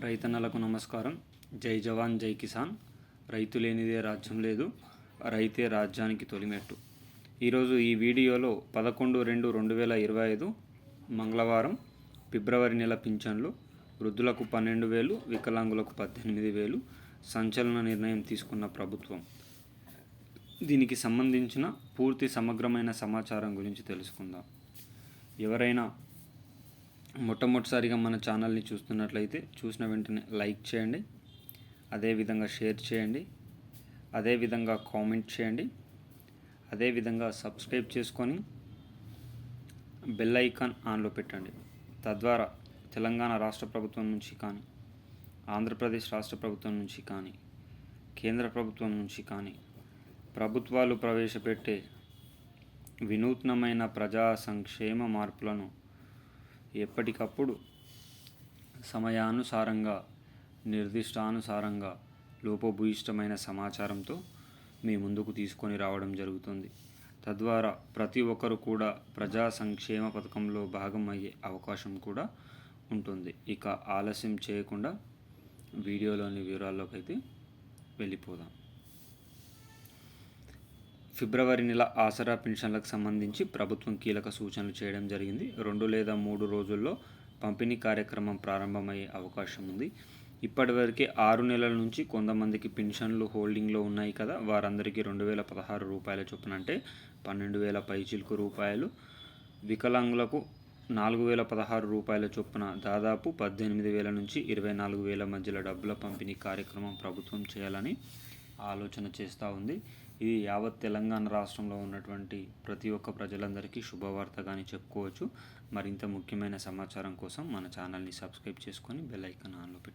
రైతన్నలకు నమస్కారం. జై జవాన్ జై కిసాన్. రైతు లేనిదే రాజ్యం లేదు, రైతే రాజ్యానికి తొలిమెట్టు. ఈరోజు ఈ వీడియోలో 11/2/2025 మంగళవారం ఫిబ్రవరి నెల పింఛన్లు వృద్ధులకు 12,000, వికలాంగులకు 18,000 సంచలన నిర్ణయం తీసుకున్న ప్రభుత్వం. దీనికి సంబంధించిన పూర్తి సమగ్రమైన సమాచారం గురించి తెలుసుకుందాం. ఎవరైనా మొట్టమొదటిసారిగా మన ఛానల్ని చూస్తున్నట్లయితే చూసిన వెంటనే లైక్ చేయండి, అదేవిధంగా షేర్ చేయండి, అదేవిధంగా కామెంట్ చేయండి, అదేవిధంగా సబ్స్క్రైబ్ చేసుకొని బెల్ ఐకాన్ ఆన్లో పెట్టండి. తద్వారా తెలంగాణ రాష్ట్ర ప్రభుత్వం నుంచి కానీ, ఆంధ్రప్రదేశ్ రాష్ట్ర ప్రభుత్వం నుంచి కానీ, కేంద్ర ప్రభుత్వం నుంచి కానీ ప్రభుత్వాలు ప్రవేశపెట్టే వినూత్నమైన ప్రజా సంక్షేమ మార్పులను ఎప్పటికప్పుడు సమయానుసారంగా, నిర్దిష్టానుసారంగా లోపభూయిష్టమైన సమాచారంతో మీ ముందుకు తీసుకొని రావడం జరుగుతుంది. తద్వారా ప్రతి ఒక్కరు కూడా ప్రజా సంక్షేమ పథకంలో భాగం అయ్యే అవకాశం కూడా ఉంటుంది. ఇక ఆలస్యం చేయకుండా వీడియోలోని వివరాల్లోకి అయితే వెళ్ళిపోదాం. ఫిబ్రవరి నెల ఆసరా పెన్షన్లకు సంబంధించి ప్రభుత్వం కీలక సూచనలు చేయడం జరిగింది. 2 లేదా 3 రోజుల్లో పంపిణీ కార్యక్రమం ప్రారంభమయ్యే అవకాశం ఉంది. ఇప్పటివరకే 6 నెలల నుంచి కొంతమందికి పెన్షన్లు హోల్డింగ్లో ఉన్నాయి కదా, వారందరికీ 2,016 రూపాయల చొప్పున అంటే 12,000 పైచిలుకు రూపాయలు, వికలాంగులకు 4,016 రూపాయల చొప్పున దాదాపు 18,000 నుంచి 24,000 మధ్యలో డబ్బుల పంపిణీ కార్యక్రమం ప్రభుత్వం చేయాలని ఆలోచన చేస్తూ ఉంది. ఇది యావత్ తెలంగాణ రాష్ట్రంలో ఉన్నటువంటి ప్రతి ఒక్క ప్రజలందరికీ శుభవార్తగానే చెప్పుకోవచ్చు. మరింత ముఖ్యమైన సమాచారం కోసం మన ఛానల్ని సబ్స్క్రైబ్ చేసుకొని బెల్ ఐకాన్ ఆన్లో పెట్టుకోండి.